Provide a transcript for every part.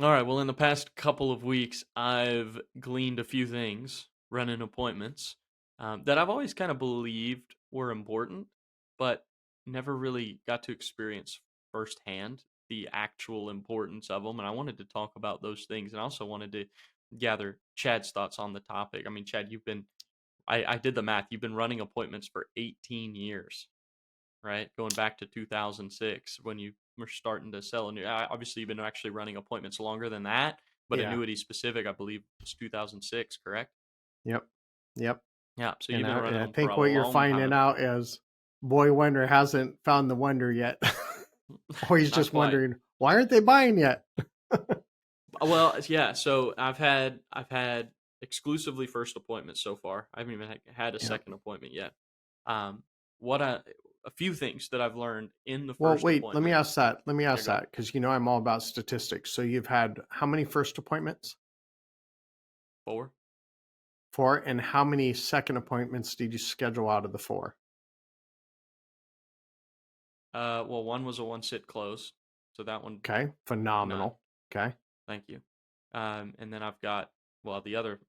All right. Well, in the past couple of weeks, I've gleaned a few things running appointments that I've always kind of believed were important, but never really got to experience firsthand the actual importance of them. And I wanted to talk about those things, and I also wanted to gather Chad's thoughts on the topic. I mean, Chad, I did the math. You've been running appointments for 18 years, right? Going back to 2006 when you were starting to sell. And obviously, you've been actually running appointments longer than that, but Yeah. annuity specific, I believe, was 2006, correct? Yep. Yep. Yeah. So you've And been I, and running I them for think a what you're long finding time. out is Boy Wonder hasn't found the wonder yet. Or he's Not just quite. wondering, why aren't they buying yet? Well, yeah. So I've had exclusively first appointments so far. I haven't even had a Yep. second appointment yet. Um, what a few things that I've learned in the Well, first wait, let me appointment. ask that. Let me Yeah, ask go. that because I'm all about statistics. So you've had how many first appointments? Four. Four. And how many second appointments did you schedule out of the four? Well, one was a one sit close, so that one Okay. none. Phenomenal. Okay. Thank you. And then I've got well the other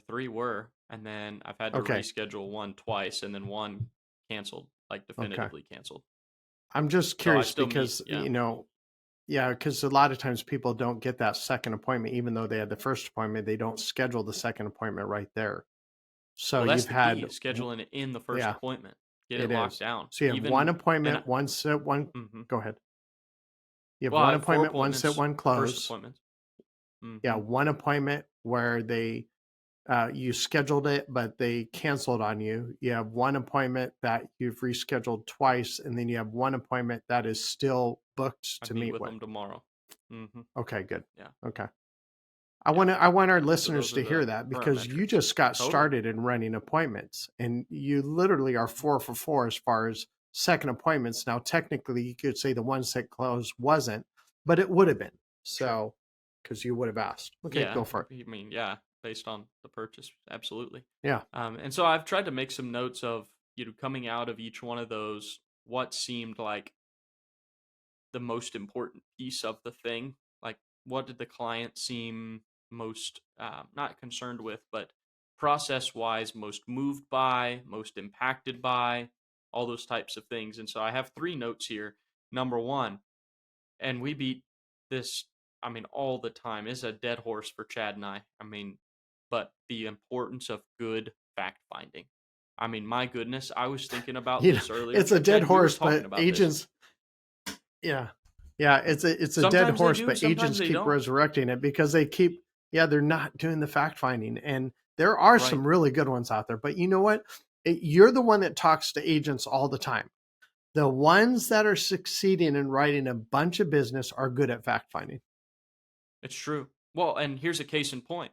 three were, and then I've had to Okay. reschedule one twice, and then one canceled, like Okay. definitively canceled. I'm just So I curious still meet, because, yeah. yeah, because a lot of times people don't get that second appointment, even though they had the first appointment, they don't schedule the second appointment right there. So Well, that's you've the key had, is scheduling it in the first yeah, appointment. Get it it locked is. down. So you have one Even and appointment, one sit, one, hmm go ahead. You have well, I one have four appointment, one sit, appointments, one first close. appointments. Yeah, Hmm. one appointment where you scheduled it, but they canceled on you. You have one appointment that you've rescheduled twice, and then you have one appointment that is still booked I to meet meet with with. them tomorrow. Hmm. Okay, good. Yeah, Okay. yeah. I want our So listeners those are to hear the that current because you metrics. just got Totally. started in running appointments and you literally are 4 for 4 as far as second appointments. Now, technically, you could say the one set close wasn't, but it would have been. Sure. So, because you would have asked. Okay, Yeah, go for it. I mean, yeah, based on the purchase, absolutely. Yeah. And so I've tried to make some notes of coming out of each one of those, what seemed like the most important piece of the thing. Like, what did the client seem most not concerned with, but process wise, most moved by, most impacted by, all those types of things. And so I have three notes here. Number one, and we beat this, I mean, all the time, is a dead horse for Chad and I. I mean, but the importance of good fact finding. I mean, my goodness, I was thinking about You know, this earlier. it's a dead Chad, we were horse, talking but about this. agents, yeah. Yeah, it's a dead Sometimes they horse, do, but sometimes agents they keep don't. resurrecting it because they're not doing the fact finding. And there are Right. some really good ones out there. But you know what? You're the one that talks to agents all the time. The ones that are succeeding in writing a bunch of business are good at fact finding. It's true. Well, and here's a case in point.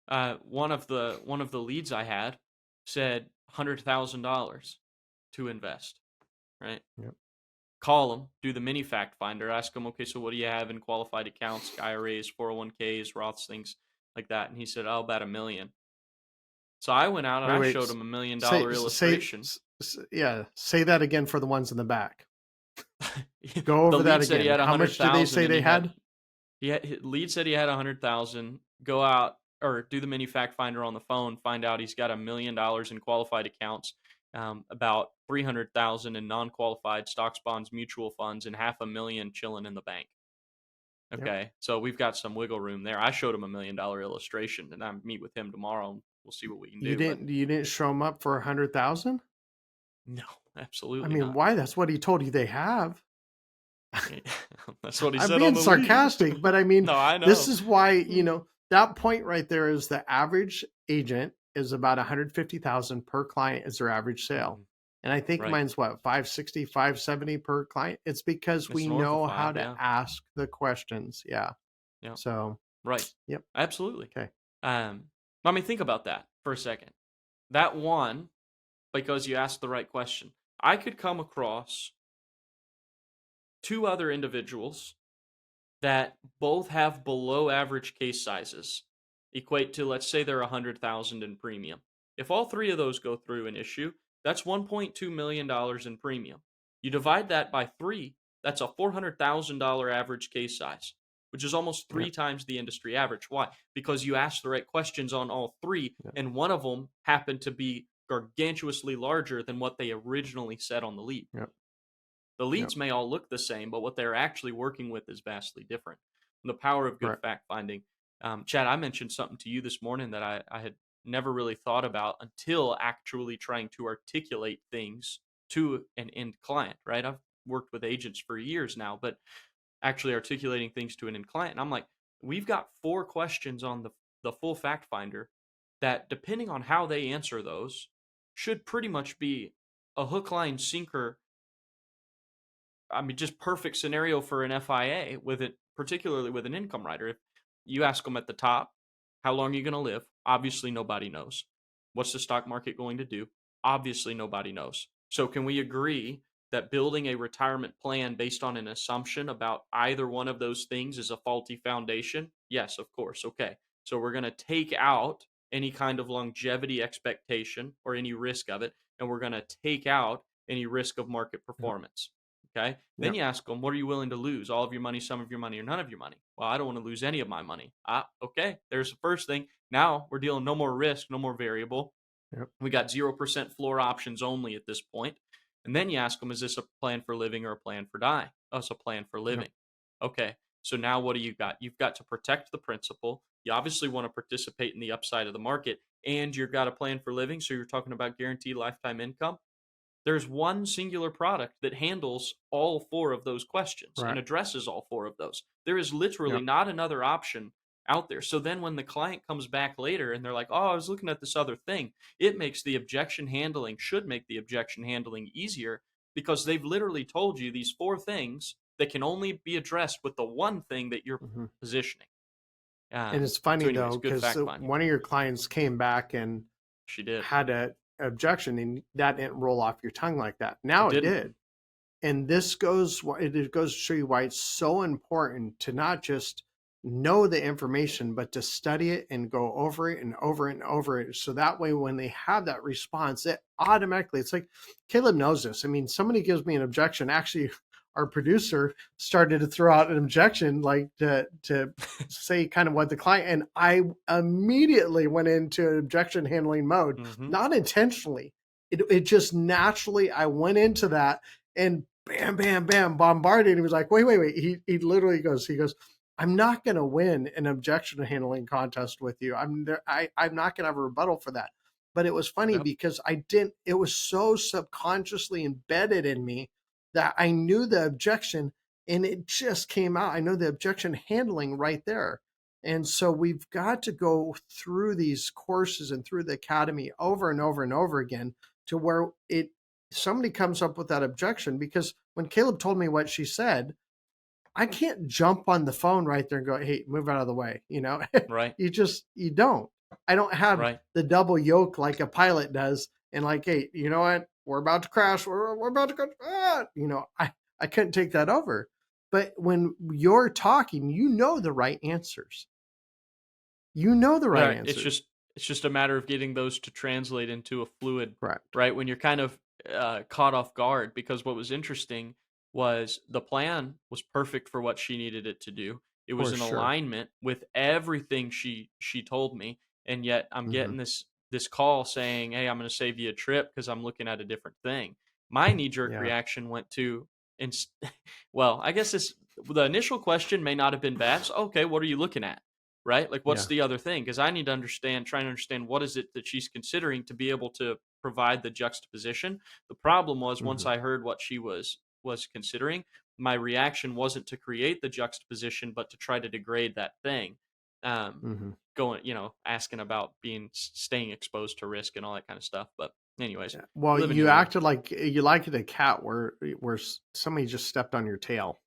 One of the leads I had said $100,000 to invest. Right. Yep. Call them, do the mini fact finder, ask them, okay, so what do you have in qualified accounts, IRAs, 401ks, Roths, things like that? And he said, oh, about 1 million. So I went out and Wait, I wait. showed him $1 million Say, illustration. yeah. Say that again for the ones in the back. Go The over that lead said he again. had a How hundred much did they thousand, say and they had? lead said he had 100,000. Go out or do the mini fact finder on the phone. Find out he's got $1 million in qualified accounts, about 300,000 in non-qualified stocks, bonds, mutual funds, and 500,000 chilling in the bank. Yep. Okay, so we've got some wiggle room there. I showed him $1 million illustration, and I meet with him tomorrow. And we'll see what we can do. But You didn't show them up for 100,000? no, I absolutely mean, not. why? That's what he told you they have. That's what he I'm said on being the lead. sarcastic, but I mean, No, I this know. is why, that point right there is the average agent is about 150,000 per client is their average sale. Mhm. And I think Right, mine's what, 560, 570 per client. It's because it's we north of know how five. to Yeah, ask the questions. Yeah. yeah, So, right, yep. absolutely. Okay. Um, I mean, think about that for a second. That one, because you asked the right question. I could come across two other individuals that both have below average case sizes, equate to, let's say they're 100,000 in premium. If all three of those go through an issue, that's $1.2 million in premium. You divide that by three, that's a $400,000 average case size. which is almost Yeah. 3 times the industry average. Why? Because you asked the right questions on all three, Yeah. and one of them happened to be gargantuously larger than what they originally said on the lead. Yeah. The Yeah. leads may all look the same, but what they're actually working with is vastly different. And the power of good Right. fact finding. Chad, I mentioned something to you this morning that I had never really thought about until actually trying to articulate things to an end client, right? I've worked with agents for years now, but actually articulating things to an end client. And I'm like, we've got 4 questions on the full fact finder that, depending on how they answer those, should pretty much be a hook, line, sinker. I mean, just perfect scenario for an FIA with it, particularly with an income rider. If you ask them at the top, how long are you going to live? Obviously, nobody knows. What's the stock market going to do? Obviously, nobody knows. So, can we agree that building a retirement plan based on an assumption about either one of those things is a faulty foundation? Yes, of course. Okay. So, we're going to take out any kind of longevity expectation or any risk of it, and we're going to take out any risk of market Yeah. performance. Okay. Then Yeah. you ask them, what are you willing to lose? All of your money, some of your money, or none of your money? Well, I don't want to lose any of my money. Ah, okay. There's the first thing. Now we're dealing no more risk, no more variable. Yeah. We got 0% floor options only at this point. And then you ask them, is this a plan for living or a plan for dying? Oh, it's a plan for Yeah. living. Okay. So now what do you got? You've got to protect the principal. You obviously want to participate in the upside of the market, and you've got a plan for living. So you're talking about guaranteed lifetime income. There's one singular product that handles all 4 of those questions and Right. addresses all 4 of those. There is Yeah. literally not another option out there. So then when the client comes back later and they're like, oh, I was looking at this other thing, it makes the objection handling, should make the objection handling easier, because they've literally told you these 4 things that can only be addressed with the one thing that you're Hmm. positioning. And it's funny So, anyways, though, good because fact finding. one of your clients came back and She did. had a objection, and that didn't roll off your tongue like that. Now It it didn't. did. And this goes, it goes to show you why it's so important to not just know the information, but to study it and go over it and over it and over it. So that way, when they have that response, it automatically, it's like Caleb knows this. I mean, somebody gives me an objection. Actually, our producer started to throw out an objection, like to say kind of what the client, and I immediately went into objection handling mode, Mm-hmm. not intentionally. It just naturally, I went into that and bam, bam, bam, bombarded. And he was like, wait. He literally goes, I'm not going to win an objection handling contest with you. I'm not going to have a rebuttal for that. But it was funny Yep. because it was so subconsciously embedded in me that I knew the objection and it just came out. I know the objection handling right there. And so we've got to go through these courses and through the academy over and over and over again to where somebody comes up with that objection. Because when Caleb told me what she said, I can't jump on the phone right there and go, hey, move out of the way. Right. You don't. I don't have Right. the double yoke like a pilot does. And like, hey, you know what? We're about to crash. We're about to go. I couldn't take that over. But when you're talking, you know the right answers. You know the right Right. It's answers. just it's just a matter of getting those to translate into a fluid, Correct. right? When you're kind of caught off guard, because what was interesting was the plan was perfect for what she needed it to do. It was For in sure. alignment with everything she told me, and yet I'm Mm-hmm. getting this call saying, "Hey, I'm going to save you a trip because I'm looking at a different thing." My knee jerk Yeah. reaction went to, well, I guess the initial question may not have been bad. So, okay, what are you looking at? Right? Like, what's Yeah. the other thing? Because I need to try and understand what is it that she's considering to be able to provide the juxtaposition. The problem was, once Mm-hmm. I heard what she was considering, my reaction wasn't to create the juxtaposition, but to try to degrade that thing. Um, Mm-hmm. Asking about staying exposed to risk and all that kind of stuff. But anyways, Yeah. Well, live and you you learn. acted like you liked a cat where somebody just stepped on your tail.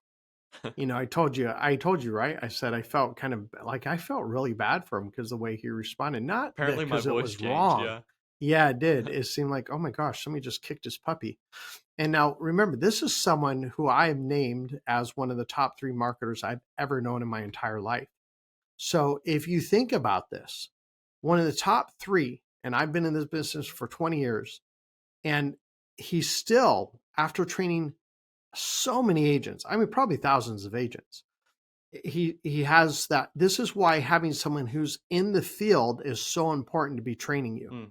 I told you, right? I said I felt kind of like I felt really bad for him because the way he responded, not Apparently, my because it voice was changed. wrong. Yeah. Yeah, it did. It seemed like, oh my gosh, somebody just kicked his puppy. And now remember, this is someone who I have named as one of the top 3 marketers I've ever known in my entire life. So if you think about this, one of the top 3, and I've been in this business for 20 years, and he's still, after training so many agents, I mean, probably thousands of agents, he has that. This is why having someone who's in the field is so important to be training you, Mm.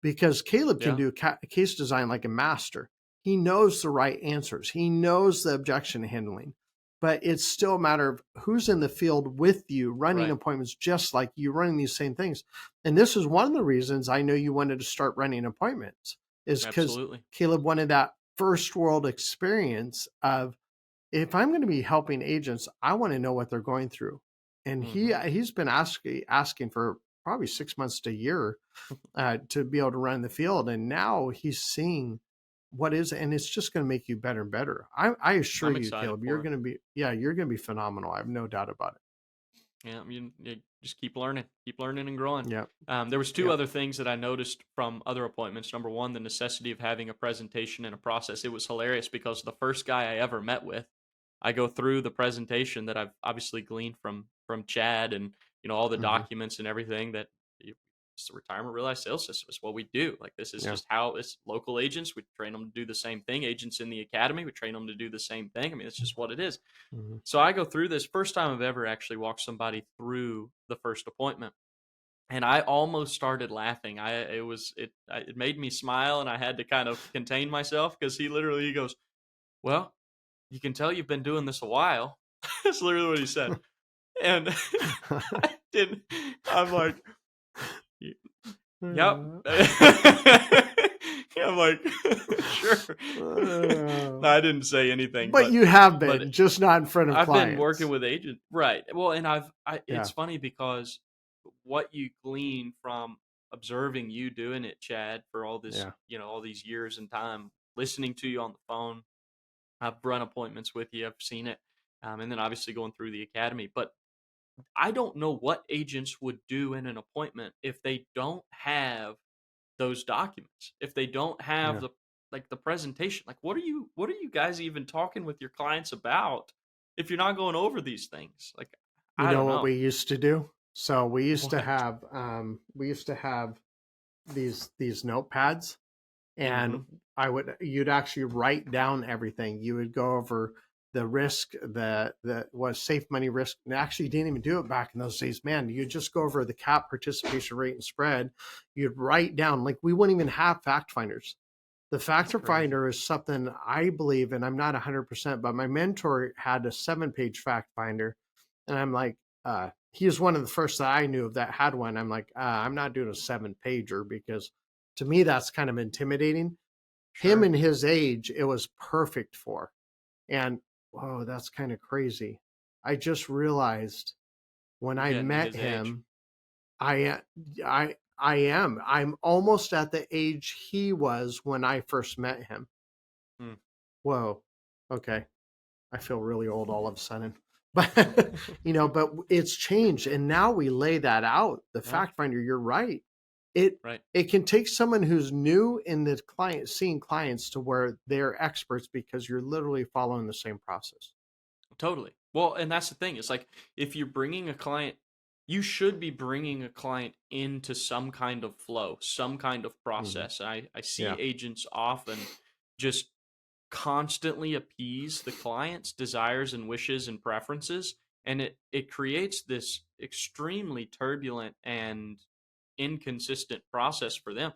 because Caleb can Yeah. do case design like a master. He knows the right answers. He knows the objection handling, but it's still a matter of who's in the field with you, running Right. appointments just like you, running these same things. And this is one of the reasons I know you wanted to start running appointments, is because Absolutely. Caleb wanted that first world experience of, if I'm going to be helping agents, I want to know what they're going through. And Hmm. he's been asking for probably 6 months to a year to be able to run the field, and now he's seeing what is, and it's just going to make you better and better. I assure I'm you, excited Caleb, you're for it. going to be, yeah, you're going to be phenomenal. I have no doubt about it. Yeah, I mean, you just keep learning and growing. Yep, There was two yep. other things that I noticed from other appointments. Number one, the necessity of having a presentation and a process. It was hilarious because the first guy I ever met with, I go through the presentation that I've obviously gleaned from Chad, and all the Hmm. documents and everything that it's the retirement realized sales system. It's what we do. Like, this is Yeah. just how it's local agents. We train them to do the same thing. Agents in the academy, we train them to do the same thing. I mean, it's just what it is. Hmm. So I go through this first time I've ever actually walked somebody through the first appointment, and I almost started laughing. It made me smile, and I had to kind of contain myself because he goes, "Well, you can tell you've been doing this a while." That's literally what he said, and I didn't. I'm like, "Yep." I'm like, "Sure." No, I didn't say anything, But you have but been, just not in front of I've been working clients. with agents, right? Well, and it's Yeah. funny because what you glean from observing you doing it, Chad, for all this, Yeah. all these years and time, listening to you on the phone. I've run appointments with you. I've seen it, and then obviously going through the academy. But I don't know what agents would do in an appointment if they don't have those documents. If they don't have Yeah. the presentation, like what are you guys even talking with your clients about if you're not going over these things? Like, You I know don't what know. we used to do? So What? we used to have these notepads, and Mhm. you'd actually write down everything. You would go over the risk that was safe money risk. And actually, you didn't even do it back in those days, man. You just go over the cap, participation rate, and spread. You'd write down, like, we wouldn't even have fact finders. The That's factor crazy. finder is something I believe, and I'm not 100%, but my mentor had a 7-page fact finder, and I'm like, he was one of the first that I knew of that had one. I'm like, I'm not doing a 7-pager, because to me that's kind of intimidating. Him Sure. and his age, it was perfect for. And whoa, that's kind of crazy. I just realized when You're I getting to met his age. him, I I am. I'm almost at the age he was when I first met him. Hmm. Whoa. Okay. I feel really old all of a sudden. But but it's changed, and now we lay that out. The Yeah. fact finder, you're right. It Right. it can take someone who's new in the client, seeing clients, to where they're experts, because you're literally following the same process. Totally. Well, and that's the thing. It's like, if you're bringing a client, you should be bringing a client into some kind of flow, some kind of Hmm. process. I see Yeah. agents often just constantly appease the client's desires and wishes and preferences, and it creates this extremely turbulent and inconsistent process for them.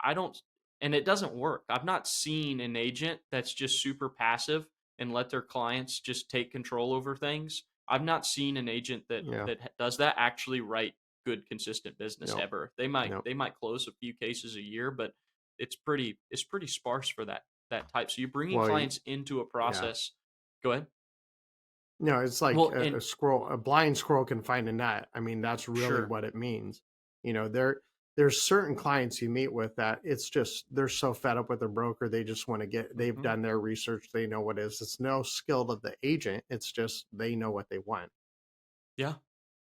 I don't, and it doesn't work. I've not seen an agent that's just super passive and let their clients just take control over things. I've not seen an agent that Yeah. does that actually write good consistent business No. ever. They might No. they might close a few cases a year, but it's pretty sparse for that type. So you're bringing Well, clients into a yeah. process. Go ahead. No, it's like Well, and a squirrel, a blind squirrel can find a nut. I mean, that's really sure. what it means. There's certain clients you meet with that it's just, they're so fed up with their broker, they just want to get, they've Hmm. done their research, they know what it is. It's no skill of the agent. It's just they know what they want. Yeah.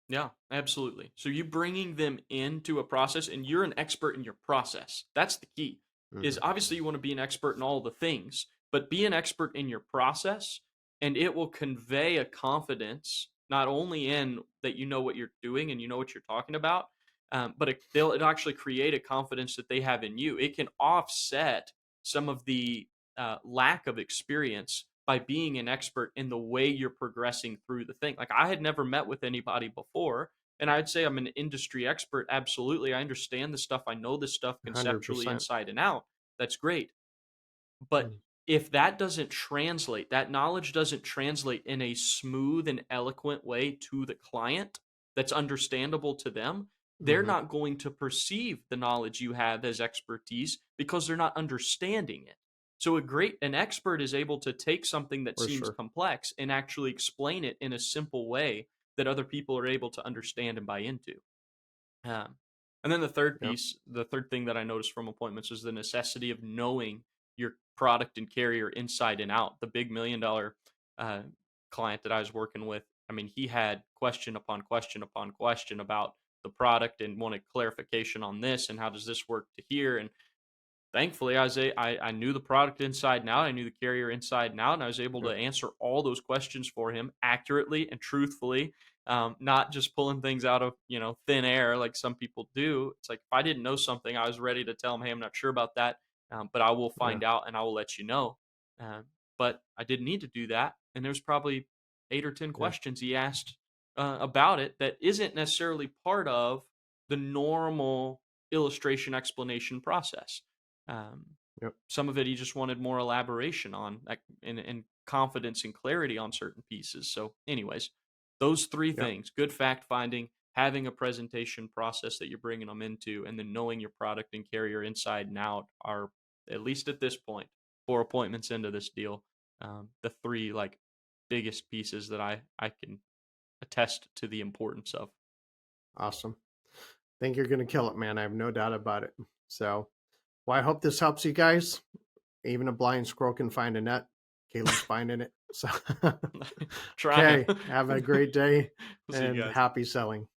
Yeah, absolutely. So you bringing them into a process, and you're an expert in your process. That's the key. Hmm. Is obviously you want to be an expert in all the things, but be an expert in your process, and it will convey a confidence not only in that you know what you're doing and you know what you're talking about, but it'll actually create a confidence that they have in you. It can offset some of the lack of experience by being an expert in the way you're progressing through the thing. Like I had never met with anybody before, and I'd say I'm an industry expert. Absolutely. I understand this stuff. I know this stuff conceptually 100%. inside and out. That's great. But Mm. if that doesn't translate, that knowledge doesn't translate in a smooth and eloquent way to the client that's understandable to them, they're Mhm. not going to perceive the knowledge you have as expertise because they're not understanding it. So an expert is able to take something that For seems sure. complex and actually explain it in a simple way that other people are able to understand and buy into. Um, and then Yep. the third thing that I noticed from appointments is the necessity of knowing your product and carrier inside and out. The big $1 million uh, client that I was working with, I mean, he had question upon question upon question about the product and wanted clarification on this and how does this work to here. And thankfully, I knew the product inside and out. I knew the carrier inside and out, and I was able to Yep. answer all those questions for him accurately and truthfully, not just pulling things out of thin air like some people do. It's like if I didn't know something, I was ready to tell him, "Hey, I'm not sure about that, but I will Yeah. find out and I will let you know." Um, but I didn't need to do that, and there's probably 8 or 10 Yeah. questions he asked about it that isn't necessarily part of the normal illustration explanation process. Um, Yep. some of it he just wanted more elaboration on, like, and confidence and clarity on certain pieces. So, anyways, those three Yep. things: good fact finding, having a presentation process that you're bringing them into, and then knowing your product and carrier inside and out are, at least at this point, 4 appointments into this deal, the three like biggest pieces that I can attest to the importance of. Awesome. Think you're going to kill it, man. I have no doubt about it. So, well, I hope this helps you guys. Even a blind squirrel can find a nut. Caleb's finding it. So, Trying. okay. Have a great day We'll see you and guys. happy selling.